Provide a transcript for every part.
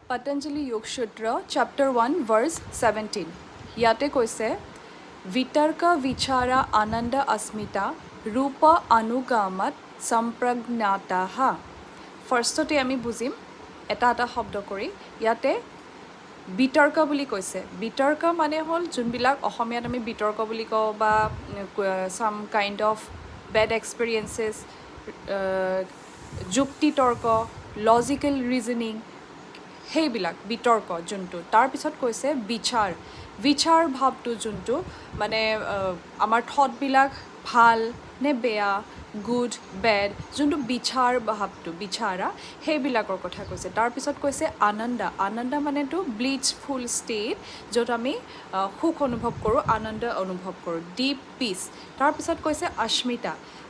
Patanjali Yoga Sutra, chapter 1, verse 17. Yate koise, Vitarka Vichara Ananda Asmita Rupa Anugamat Sampragnataha. Firstote ami buzim, eta shobdo kori, yate বিতৰ্ক বুলি কৈছে বিতৰ্ক মানে হল যোনবিলাক অসমীয়াত আমি বিতৰ্ক বুলি কওঁ বা সাম কাইণ্ড অফ বেড এক্সপেৰিয়েন্সেছ যুক্তি তৰ্ক লজিকেল ৰিজনিং সেইবিলাক বিতৰ্ক যোনটো তাৰপিছত কৈছে বিচাৰ ভাৱটো যোনটো মানে আমাৰ থটবিলাক ভাল নে বেয়া গুড বেড যোনটো বিচাৰ ভাৱটো বিচাৰা সেইবিলাকৰ কথা কৈছে তাৰপিছত কৈছে আনন্দ মানেতো ব্লিচফুল ষ্টেট য'ত আমি সুখ অনুভৱ কৰোঁ আনন্দ অনুভৱ কৰোঁ ডিপ পিচ তাৰপিছত কৈছে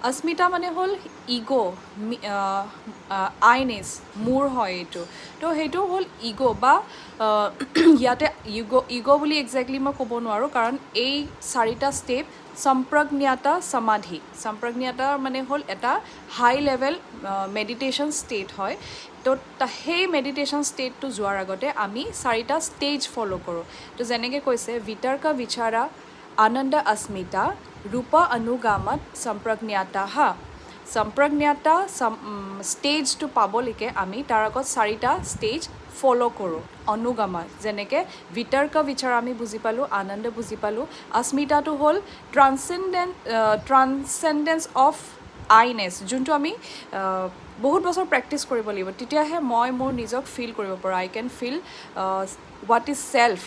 अस्मिता মানে হ'ল ইগো আইনেছ মোৰ হয় এইটো তো সেইটো হ'ল ইগো বা ইয়াতে ইগো বুলি এক্সেক্টলি মই ক'ব নোৱাৰোঁ কাৰণ এই চাৰিটা ষ্টেপ সম্প্ৰজ্ঞাতা সমাধি সম্প্ৰজ্ঞাতা মানে হ'ল এটা হাই লেভেল মেডিটেশ্যন ষ্টেট হয় তো সেই মেডিটেশ্যন ষ্টেটটো যোৱাৰ আগতে আমি চাৰিটা ষ্টেজ ফ'ল' কৰোঁ তো যেনেকৈ কৈছে বিতৰ্ক বিচাৰা আনন্দ अस्मिता रूपा अनुगामत সম্প্ৰজ্ঞাতা ষ্টেজটো পাবলৈকে আমি তাৰ আগত চাৰিটা ষ্টেজ ফ'ল' কৰোঁ অনুগামা যেনেকৈ বিতৰ্ক বিচাৰ আমি বুজি পালোঁ আনন্দ বুজি পালোঁ अस्मिताটো হ'ল ট্ৰান্সেণ্ডেন্স অফ আইনেছ যোনটো আমি বহুত বছৰ প্ৰেক্টিছ কৰিব লাগিব তেতিয়াহে মই মোৰ নিজক ফিল কৰিব পাৰোঁ I can feel what is self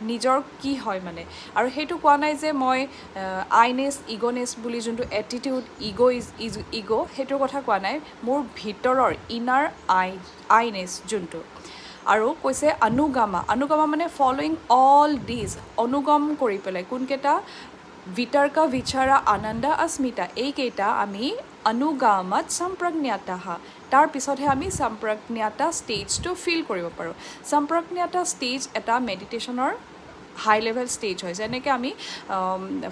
নিজৰ কি হয় মানে আৰু সেইটো কোৱা নাই যে মই আইনেছ ইগ'নেছ বুলি যোনটো এটিটিউড ইগ' সেইটোৰ কথা কোৱা নাই মোৰ ভিতৰৰ ইনাৰ আইনেছ যোনটো আৰু কৈছে অনুগামা মানে ফলোয়িং অল দিজ অনুগম কৰি পেলাই কোনকেইটা বিতৰ্ক বিচাৰা আনন্দ अस्मिता এইকেইটা আমি অনুগামত সম্প্ৰজ্ঞাতঃ তাৰপিছতহে আমি সম্প্ৰজ্ঞাতা ষ্টেজটো ফিল কৰিব পাৰোঁ সম্প্ৰজ্ঞাতা ষ্টেজ এটা মেডিটেশ্যনৰ হাই লেভেল ষ্টেজ হয় যেনেকৈ আমি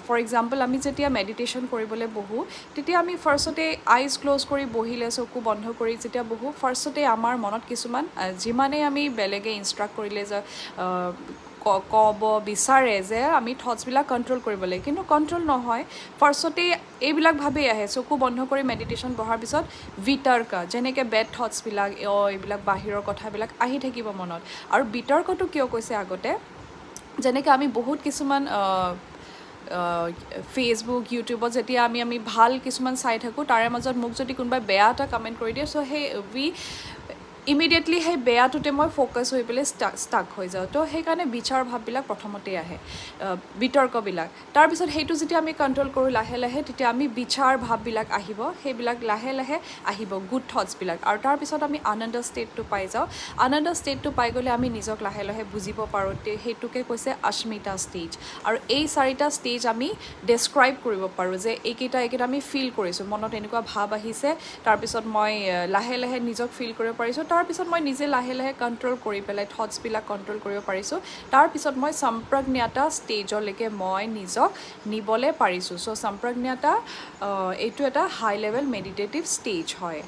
ফৰ এক্সাম্পল আমি যেতিয়া মেডিটেশ্যন কৰিবলৈ বহোঁ তেতিয়া আমি ফাৰ্ষ্টতে আইজ ক্ল'জ কৰি বহিলে চকু বন্ধ কৰি যেতিয়া বহোঁ ফাৰ্ষ্টতে আমাৰ মনত কিছুমান যিমানেই আমি বেলেগে ইনষ্ট্ৰাক্ট কৰিলে যে ক'ব বিচাৰে যে আমি থটছবিলাক কণ্ট্ৰল কৰিব লাগে কিন্তু কণ্ট্ৰল নহয় ফাৰ্ষ্টতে এইবিলাক ভাবেই আহে চকু বন্ধ কৰি মেডিটেশ্যন বহাৰ পিছত বিতৰ্ক যেনেকৈ বেড থটছবিলাক এইবিলাক বাহিৰৰ কথাবিলাক আহি থাকিব মনত আৰু বিতৰ্কটো কিয় কৈছে আগতে যেনেকৈ আমি বহুত কিছুমান ফেচবুক ইউটিউবত যেতিয়া আমি ভাল কিছুমান চাই থাকোঁ তাৰে মাজত মোক যদি কোনোবাই বেয়া এটা কমেণ্ট কৰি দিয়ে চ' সেই ইমিডিয়েটলি সেই বেয়াটোতে মই ফ'কাছ হৈ পেলাই ষ্টাক হৈ যাওঁ তো সেইকাৰণে বিচাৰ ভাৱবিলাক প্ৰথমতেই আহে বিতৰ্কবিলাক তাৰপিছত সেইটো যেতিয়া আমি কণ্ট্ৰল কৰোঁ লাহে লাহে তেতিয়া আমি বিচাৰ ভাৱবিলাক আহিব সেইবিলাক লাহে লাহে আহিব গুড থটছবিলাক আৰু তাৰপিছত আমি আনন্দ ষ্টেটটো পাই যাওঁ আনন্দ ষ্টেটটো পাই গ'লে আমি নিজক লাহে লাহে বুজিব পাৰোঁ সেইটোকে কৈছে अस्मिता ষ্টেজ আৰু এই চাৰিটা ষ্টেজ আমি ডেছক্ৰাইব কৰিব পাৰোঁ যে এইকেইটা আমি ফিল কৰিছোঁ মনত এনেকুৱা ভাৱ আহিছে তাৰপিছত মই লাহে লাহে নিজক ফিল কৰিব পাৰিছোঁ তাৰপিছত মই নিজে লাহে লাহে কণ্ট্ৰল কৰি পেলাই থটছবিলাক কণ্ট্ৰল কৰিব পাৰিছোঁ তাৰপিছত মই সম্প্ৰজ্ঞাতা ষ্টেজলৈকে মই নিজক নিবলৈ পাৰিছোঁ চ' সম্প্ৰজ্ঞাতা এইটো এটা হাই লেভেল মেডিটেটিভ ষ্টেজ হয়